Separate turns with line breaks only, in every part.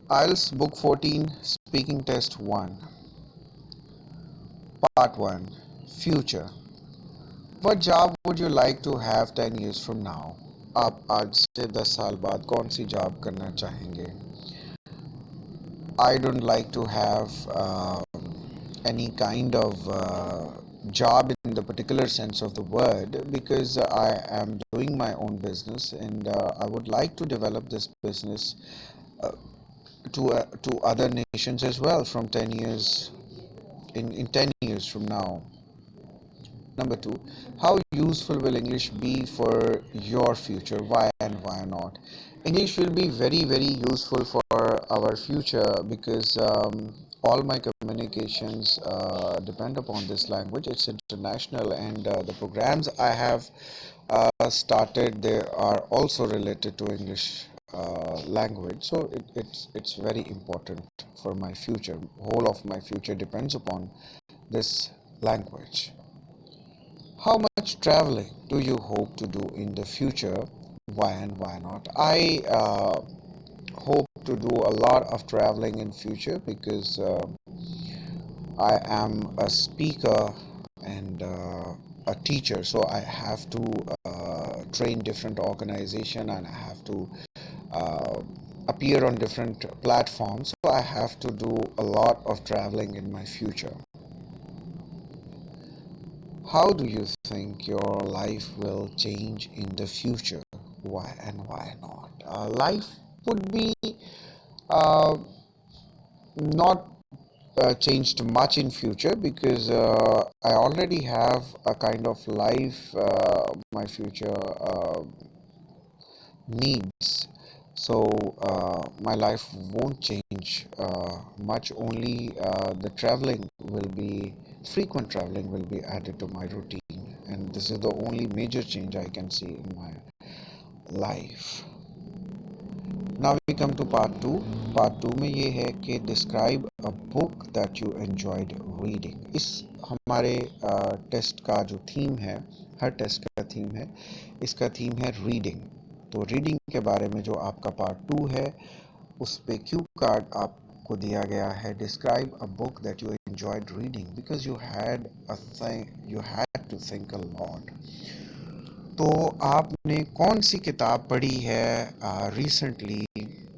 IELTS Book 14 Speaking Test 1 Part 1 Future. What job would you like to have 10 years from now? आप आज से 10 साल बाद कौन सी जॉब करना चाहेंगे? I don't like to have any kind of job in the particular sense of the word, because I am doing my own business, and I would like to develop this business uh, to other nations as well from 10 years in 10 years from now. Number two, how useful will English be for your future? Why and why not? English will be very, very useful for our future, because all my communications depend upon this language. It's international, and the programs I have started, they are also related to English language. So it's very important for my future. Whole of my future depends upon this language. How much traveling do you hope to do in the future? Why and why not? I hope to do a lot of traveling in future, because I am a speaker and a teacher, so I have to train different organization, and I have to uh, appear on different platforms. So I have to do a lot of traveling in my future. How do you think your life will change in the future? Why and why not? Life would be uh, not changed much in future, because I already have a kind of life my future needs. So my life won't change much. Only the traveling will be frequent traveling will be added to my routine, and this is the only major change I can see in my life. Now we come to part 2. Part 2 में ये है कि describe a book that you enjoyed reading. इस हमारे test का जो theme है, हर test का थीम है, इसका थीम है रीडिंग. तो रीडिंग के बारे में जो आपका पार्ट 2 है, उस पे क्यू कार्ड आपको दिया गया है. Describe a book that you enjoyed reading because you had to think a lot. तो आपने कौन सी किताब पढ़ी है रिसेंटली,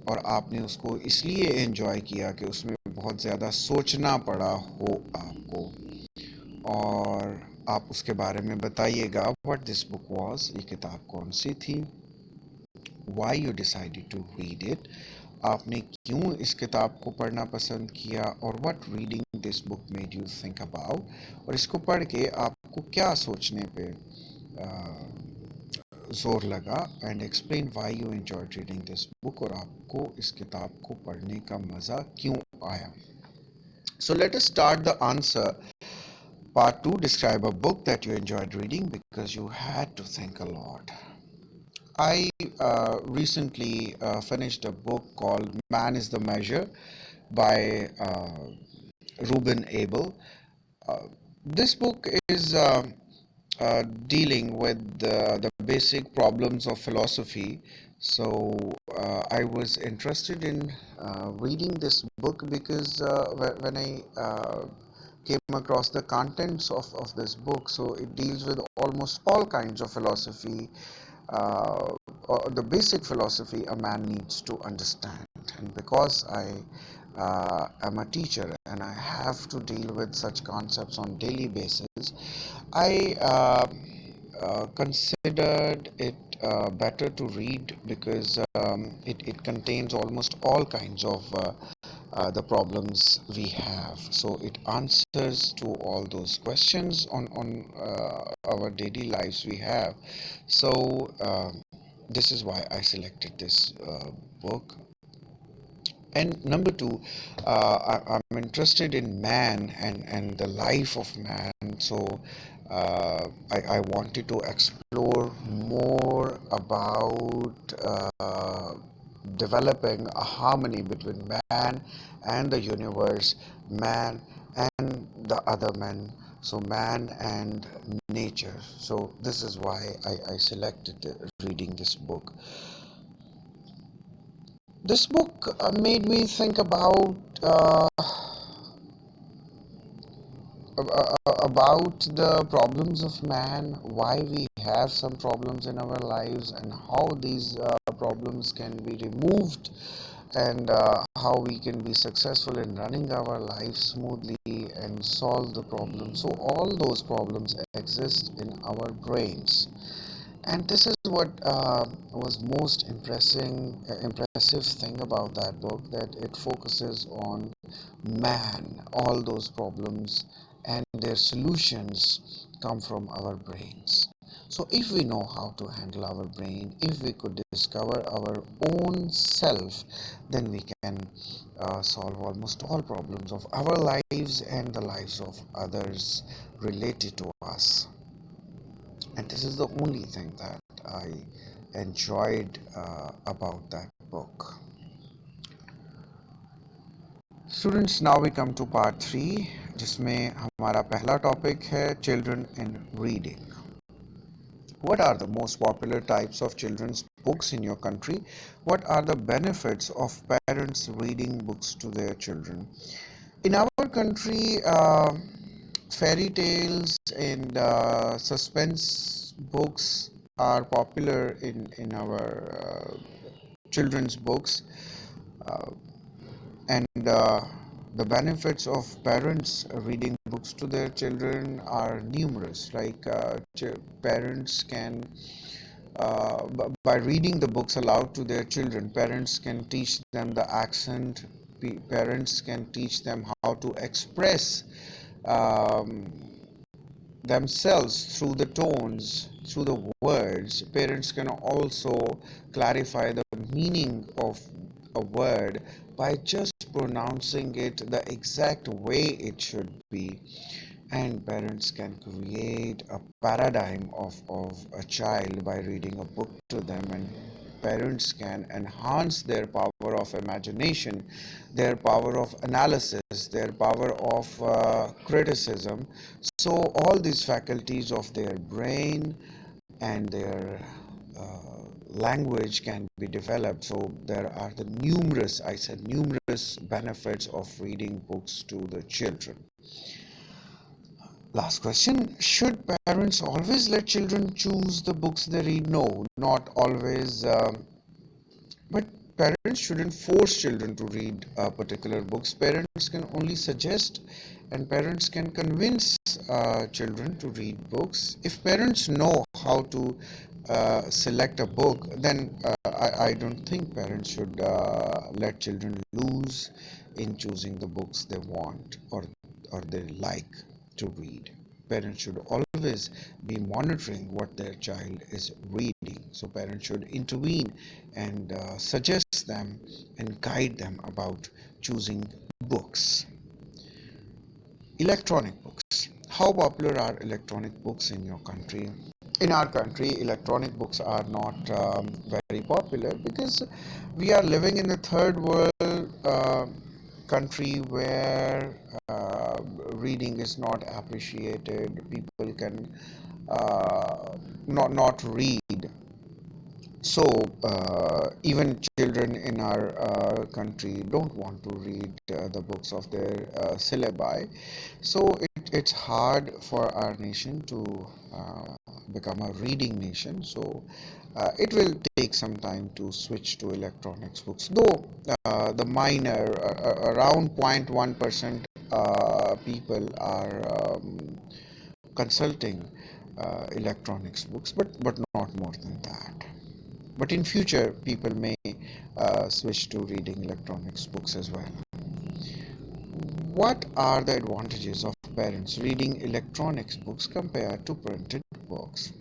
और आपने उसको इसलिए एंजॉय किया कि उसमें बहुत ज़्यादा सोचना पड़ा हो आपको, और आप उसके बारे में बताइएगा. व्हाट दिस बुक वाज, ये किताब कौन सी थी, why you decided to read it, आपने क्यों इस किताब को पढ़ना पसंद किया, और what reading this book made you think about, और इसको पढ़ के आपको क्या सोचने पे जोर लगा, and explain why you enjoyed reading this book, और आपको इस किताब को पढ़ने का मज़ा क्यों आया. So let us start the answer. Part 2, describe a book that you enjoyed reading because you had to think a lot. I recently finished a book called Man is the Measure by Ruben Abel. Uh, this book is dealing with the basic problems of philosophy. So I was interested in reading this book because when I came across the contents of this book, so it deals with almost all kinds of philosophy, the basic philosophy a man needs to understand. And because I am a teacher and I have to deal with such concepts on daily basis, I considered it better to read because it contains almost all kinds of the problems we have. So it answers to all those questions on our daily lives we have. So this is why I selected this book. And number two, I'm interested in man and the life of man. So I wanted to explore more about developing a harmony between man and the universe, man and the other man, so man and nature. So this is why I selected reading this book. This book made me think about the problems of man, why we have some problems in our lives, and how these problems can be removed, and how we can be successful in running our life smoothly and solve the problems. So all those problems exist in our brains, and this is what was most impressive thing about that book, that it focuses on man. All those problems and their solutions come from our brains. So if we know how to handle our brain, if we could discover our own self, then we can solve almost all problems of our lives and the lives of others related to us. And this is the only thing that I enjoyed about that book. Students, now we come to part 3, जिसमें हमारा पहला topic है children and reading. What are the most popular types of children's books in your country? What are the benefits of parents reading books to their children? In our country, fairy tales and suspense books are popular in our children's books, uh, and the benefits of parents reading books to their children are numerous. Like parents can by reading the books aloud to their children, parents can teach them the accent, parents can teach them how to express um, themselves through the tones, through the words. Parents can also clarify the meaning of a word by just pronouncing it the exact way it should be. And parents can create a paradigm of a child by reading a book to them, and parents can enhance their power of imagination, their power of analysis, their power of criticism. So all these faculties of their brain and their language can be developed. So there are the numerous, I said numerous benefits of reading books to the children. Last question. Should parents always let children choose the books they read? No, not always. But parents shouldn't force children to read particular books. Parents can only suggest, and parents can convince children to read books. If parents know how to select a book, then I don't think parents should let children lose in choosing the books they want or they like to read. Parents should always be monitoring what their child is reading. So parents should intervene and suggest them and guide them about choosing books. Electronic books. How popular are electronic books in your country? In our country, electronic books are not very popular because we are living in a third world country where reading is not appreciated. People can not read. So even children in our country don't want to read the books of their syllabi. So it's hard for our nation to become a reading nation. So it will take some time to switch to electronics books. Though the minor, around 0.1% people are consulting electronics books, but not more than that. But in future, people may switch to reading electronics books as well. What are the advantages of parents reading electronics books compared to printed books?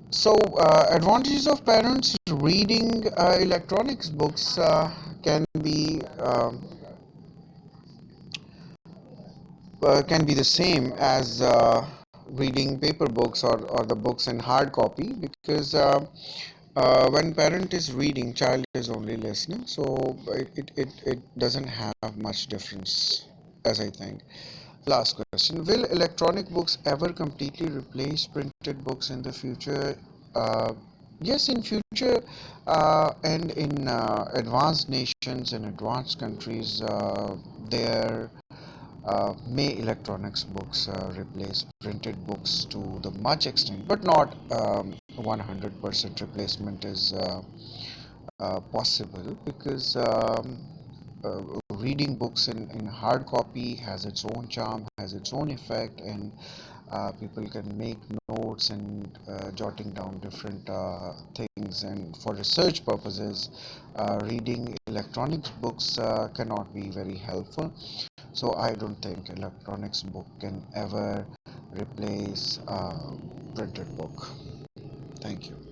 So, advantages of parents reading electronics books can be the same as reading paper books or the books in hard copy, because when parent is reading, child is only listening, so it doesn't have much difference, as I think. Last question. Will electronic books ever completely replace printed books in the future? Yes, in future and in advanced nations and advanced countries, there may electronics books replace printed books to the much extent, but not 100% replacement is possible, because reading books in hard copy has its own charm, has its own effect, and people can make notes and jotting down different things. And for research purposes, reading electronics books cannot be very helpful. So I don't think electronics book can ever replace printed book. Thank you.